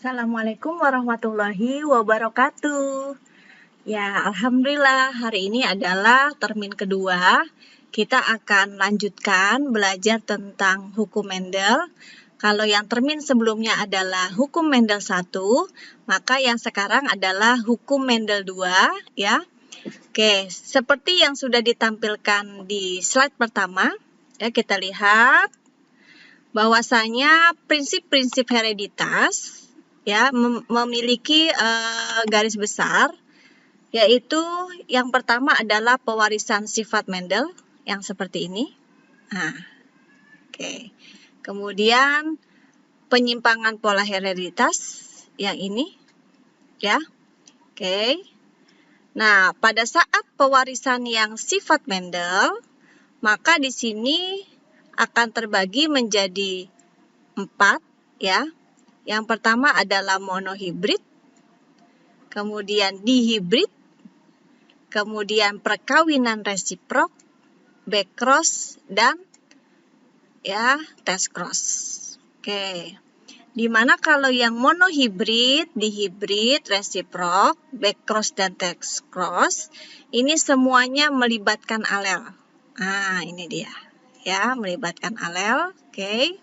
Assalamualaikum warahmatullahi wabarakatuh. Ya, alhamdulillah hari ini adalah termin kedua. Kita akan lanjutkan belajar tentang hukum Mendel. Kalau yang termin sebelumnya adalah hukum Mendel 1, maka yang sekarang adalah hukum Mendel 2, ya. Oke, seperti yang sudah ditampilkan di slide pertama, ya kita lihat bahwasanya prinsip-prinsip hereditas ya memiliki garis besar, yaitu yang pertama adalah pewarisan sifat Mendel yang seperti ini. Nah, oke. Kemudian penyimpangan pola hereditas yang ini, ya. Oke. Nah, pada saat pewarisan yang sifat Mendel, maka di sini akan terbagi menjadi 4, ya. Yang pertama adalah monohibrid, kemudian dihibrid, kemudian perkawinan resiprok, backcross, dan ya test cross. Oke. Dimana kalau yang monohibrid, dihibrid, resiprok, backcross, dan test cross, ini semuanya melibatkan alel. Nah, ini dia. Ya, melibatkan alel. Oke.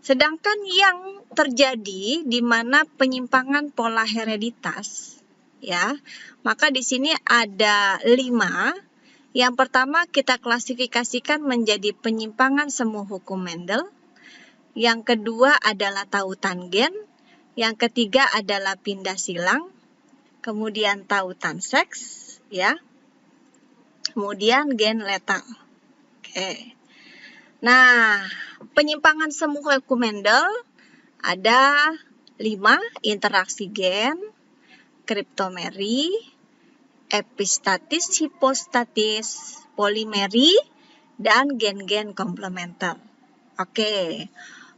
Sedangkan yang terjadi di mana penyimpangan pola hereditas, ya, maka di sini ada 5. Yang pertama kita klasifikasikan menjadi penyimpangan semu hukum Mendel. Yang kedua adalah tautan gen. Yang ketiga adalah pindah silang. Kemudian tautan seks, ya. Kemudian gen letal. Oke. Nah, penyimpangan semu hukum Mendel ada 5, interaksi gen, kriptomeri, epistatis, hipostatis, polimeri, dan gen-gen komplementer. Oke,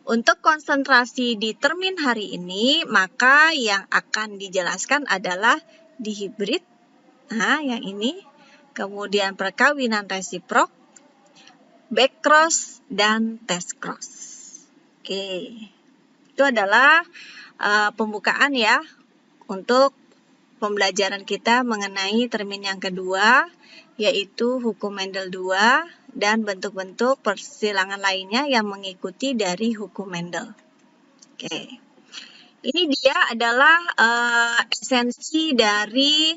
untuk konsentrasi di termin hari ini, maka yang akan dijelaskan adalah dihibrid, nah yang ini, kemudian perkawinan resiprok, backcross, dan test cross. Oke, itu adalah pembukaan ya untuk pembelajaran kita mengenai termin yang kedua, yaitu hukum Mendel 2 dan bentuk-bentuk persilangan lainnya yang mengikuti dari hukum Mendel. Oke, ini dia adalah esensi dari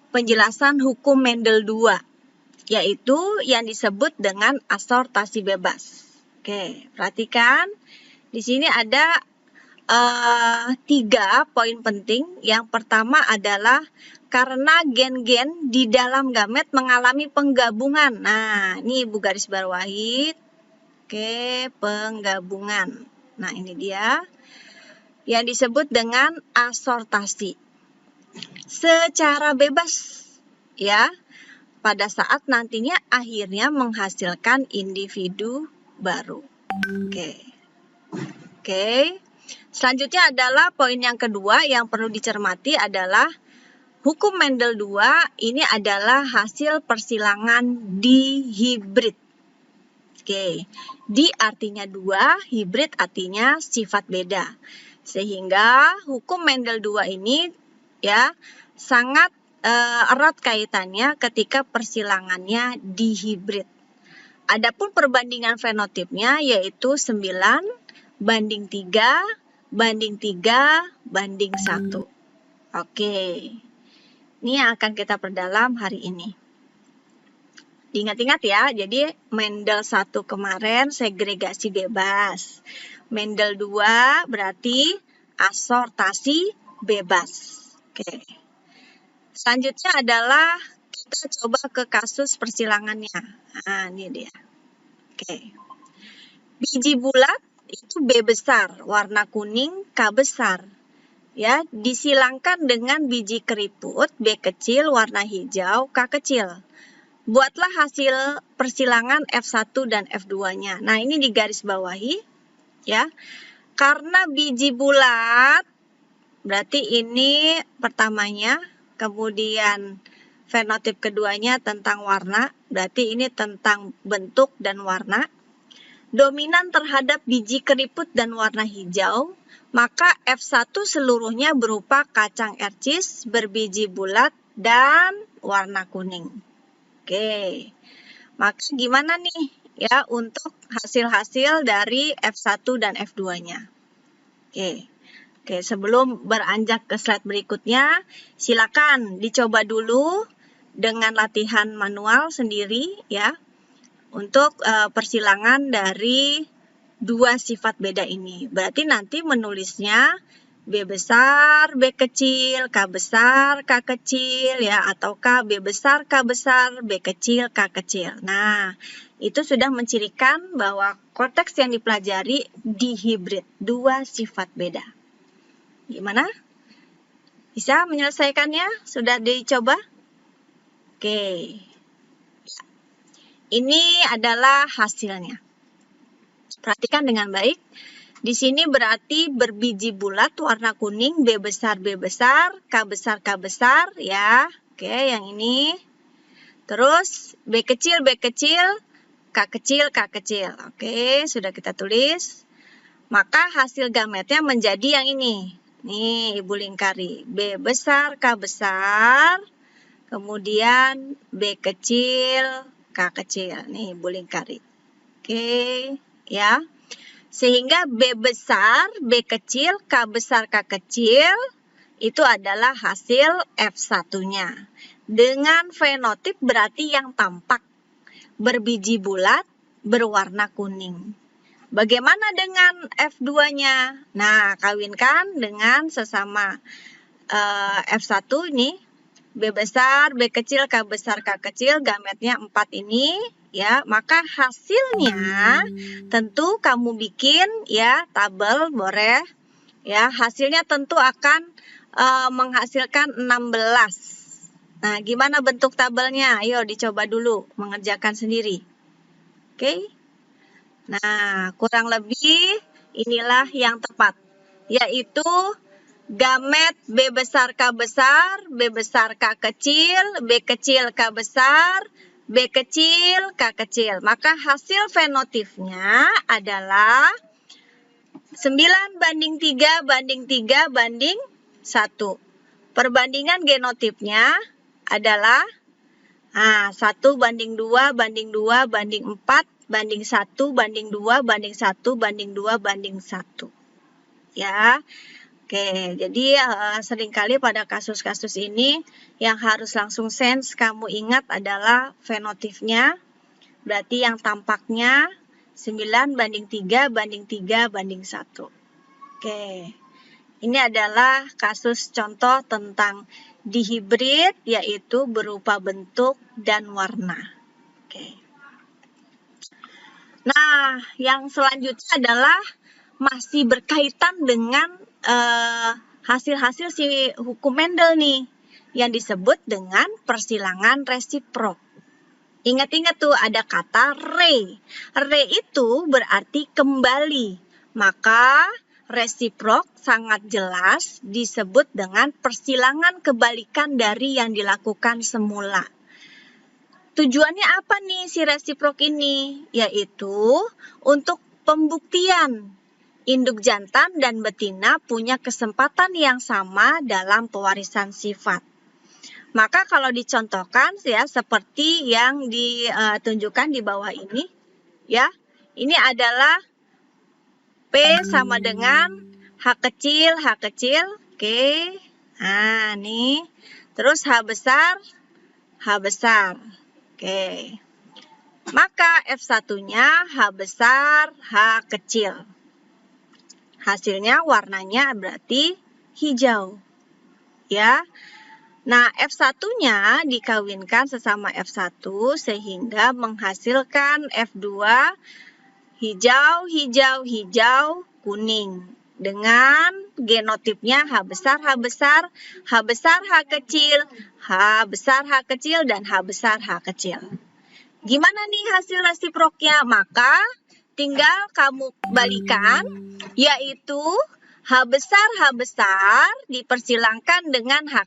penjelasan hukum Mendel 2, yaitu yang disebut dengan asortasi bebas. Oke, perhatikan di sini ada 3 poin penting. Yang pertama adalah karena gen-gen di dalam gamet mengalami penggabungan. Nah, ini Ibu garis bawahi. Oke, penggabungan. Nah, ini dia yang disebut dengan asortasi. Secara bebas, ya, pada saat nantinya akhirnya menghasilkan individu baru. Oke. Selanjutnya adalah poin yang kedua yang perlu dicermati adalah hukum Mendel 2 ini adalah hasil persilangan dihibrid. Oke. Di artinya 2, hibrid artinya sifat beda. Sehingga hukum Mendel 2 ini ya sangat erat kaitannya ketika persilangannya dihibrid. Adapun perbandingan fenotipnya yaitu 9 banding 3 banding 3 banding 1. Oke. Ini yang akan kita perdalam hari ini. Diingat-ingat ya, jadi Mendel 1 kemarin segregasi bebas. Mendel 2 berarti asortasi bebas. Oke. Selanjutnya adalah kita coba ke kasus persilangannya. Nah, ini dia. Oke. Biji bulat itu B besar, warna kuning K besar. Ya, disilangkan dengan biji keriput B kecil, warna hijau K kecil. Buatlah hasil persilangan F1 dan F2-nya. Nah, ini di garis bawahi, ya. Karena biji bulat, berarti ini pertamanya, kemudian fenotip keduanya tentang warna, berarti ini tentang bentuk dan warna. dominan terhadap biji keriput dan warna hijau, maka F1 seluruhnya berupa kacang ercis berbiji bulat dan warna kuning. Oke, maka gimana nih ya untuk hasil-hasil dari F1 dan F2-nya? Oke, sebelum beranjak ke slide berikutnya, silakan dicoba dulu dengan latihan manual sendiri ya, untuk persilangan dari dua sifat beda ini. Berarti nanti menulisnya B besar, B kecil, K besar, K kecil ya, atau K, B besar, K besar, B kecil, K kecil. Nah, itu sudah mencirikan bahwa konteks yang dipelajari dihibrid, dua sifat beda. Gimana? Bisa menyelesaikannya? Sudah dicoba? Oke. Ini adalah hasilnya. Perhatikan dengan baik. Di sini berarti berbiji bulat warna kuning, B besar, K besar, K besar ya. Oke, yang ini. Terus B kecil, K kecil, K kecil. Oke, sudah kita tulis. Maka hasil gametnya menjadi yang ini. Nih, Ibu lingkari. B besar, K besar. Kemudian B kecil, K kecil. Nih, Ibu lingkari. Oke, ya. Sehingga B besar, B kecil, K besar, K kecil itu adalah hasil F1-nya. Dengan fenotip berarti yang tampak berbiji bulat berwarna kuning. Bagaimana dengan F2-nya? Nah, kawinkan dengan sesama F1 ini. B besar, B kecil, K besar, K kecil, gametnya 4 ini ya, maka hasilnya tentu kamu bikin ya tabel boleh ya, hasilnya tentu akan menghasilkan 16. Nah, gimana bentuk tabelnya? Ayo dicoba dulu mengerjakan sendiri. Oke. Nah, kurang lebih inilah yang tepat, yaitu gamet B besar K besar, B besar K kecil, B kecil K besar, B kecil K kecil. Maka hasil fenotipnya adalah 9:3 banding 3 banding 1. Perbandingan genotipnya adalah 1 banding 2 banding 2 banding 4 banding 1 banding 2 banding 1 banding 2 banding 1. Ya. Oke, jadi seringkali pada kasus-kasus ini yang harus langsung sense kamu ingat adalah fenotipnya. Berarti yang tampaknya 9:3 banding 3 banding 1. Oke, ini adalah kasus contoh tentang dihibrid, yaitu berupa bentuk dan warna. Oke. Nah, yang selanjutnya adalah masih berkaitan dengan hasil-hasil si hukum Mendel nih, yang disebut dengan persilangan resiprok. Ingat-ingat tuh ada kata re. Re itu berarti kembali. Maka resiprok sangat jelas disebut dengan persilangan kebalikan dari yang dilakukan semula. Tujuannya apa nih si resiprok ini? Yaitu untuk pembuktian induk jantan dan betina punya kesempatan yang sama dalam pewarisan sifat. Maka kalau dicontohkan ya seperti yang ditunjukkan di bawah ini ya. Ini adalah P sama dengan H kecil, Oke. Nah, nih. Terus H besar. Oke. Maka F1-nya H besar, H kecil. Hasilnya warnanya berarti hijau. Ya. Nah, F1-nya dikawinkan sesama F1 sehingga menghasilkan F2 hijau, kuning. Dengan genotipnya H besar, H kecil, dan H besar, H kecil. Gimana nih hasil resiproknya? Maka tinggal kamu balikan, yaitu H besar dipersilangkan dengan H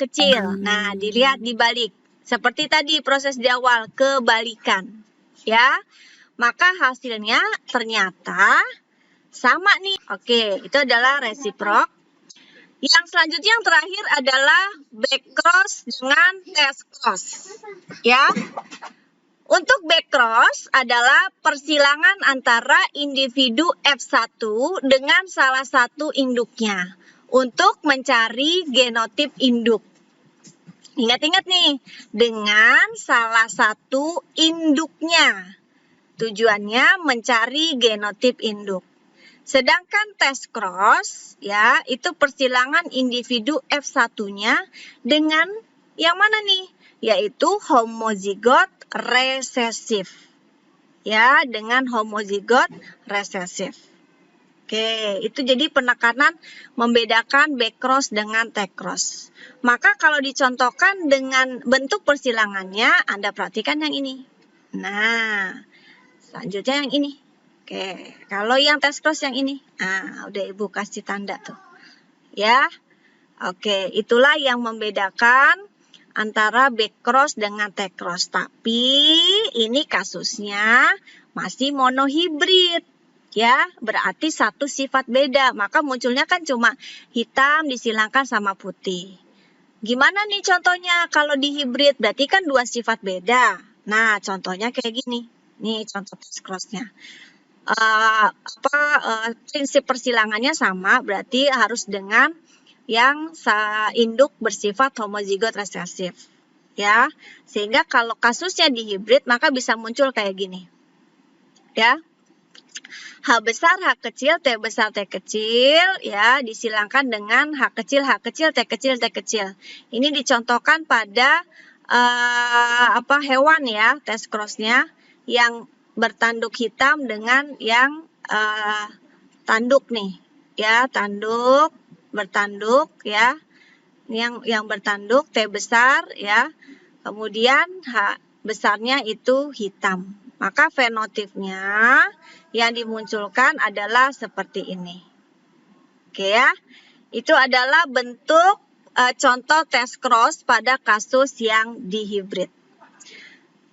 kecil. Nah, dilihat dibalik. Seperti tadi proses di awal, kebalikan. Ya. maka hasilnya ternyata sama nih. Oke, itu adalah resiprok. Yang selanjutnya yang terakhir adalah back cross dengan test cross. Ya. Untuk back cross adalah persilangan antara individu F1 dengan salah satu induknya untuk mencari genotip induk. Ingat-ingat nih, dengan salah satu induknya. Tujuannya mencari genotip induk. Sedangkan test cross ya, itu persilangan individu F1-nya dengan yang mana nih? Yaitu homozigot resesif. Ya, dengan homozigot resesif. Oke, itu jadi penekanan membedakan back cross dengan tag cross. Maka kalau dicontohkan dengan bentuk persilangannya, Anda perhatikan yang ini. Nah, selanjutnya yang ini. Oke, kalau yang test cross yang ini. Nah, udah Ibu kasih tanda tuh. Ya. Oke, itulah yang membedakan antara back cross dengan tag cross. Tapi ini kasusnya masih monohibrid. Ya, berarti satu sifat beda. Maka munculnya kan cuma hitam disilangkan sama putih. Gimana nih contohnya kalau di hibrid? Berarti kan dua sifat beda. Nah, contohnya kayak gini. Nih contoh test cross-nya. Prinsip persilangannya sama, berarti harus dengan yang induk bersifat homozigot resesif. Ya, sehingga kalau kasusnya di hibrid maka bisa muncul kayak gini. Ya. H besar, H kecil, T besar, T kecil, ya, disilangkan dengan H kecil, H kecil, T kecil, T kecil. Ini dicontohkan pada hewan ya, test cross-nya yang bertanduk hitam dengan yang tanduk nih, ya, tanduk, bertanduk, ya, yang bertanduk T besar, ya, kemudian H besarnya itu hitam. Maka fenotipnya yang dimunculkan adalah seperti ini. Oke ya, itu adalah bentuk contoh test cross pada kasus yang dihibrid.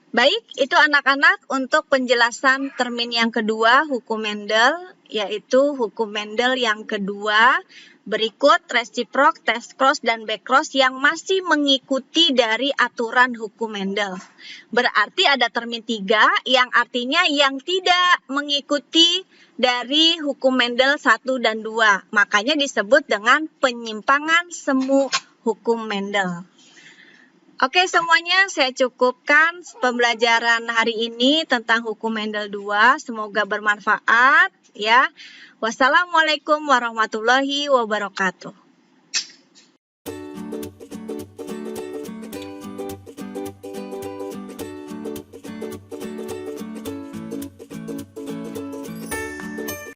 Baik, itu anak-anak untuk penjelasan termin yang kedua, hukum Mendel, yaitu hukum Mendel yang kedua. Berikut resiprok, test cross, dan back cross yang masih mengikuti dari aturan hukum Mendel. Berarti ada termin 3 yang artinya yang tidak mengikuti dari hukum Mendel 1 dan 2. Makanya disebut dengan penyimpangan semu hukum Mendel. Oke, semuanya saya cukupkan pembelajaran hari ini tentang hukum Mendel 2. Semoga bermanfaat ya. Wassalamualaikum warahmatullahi wabarakatuh.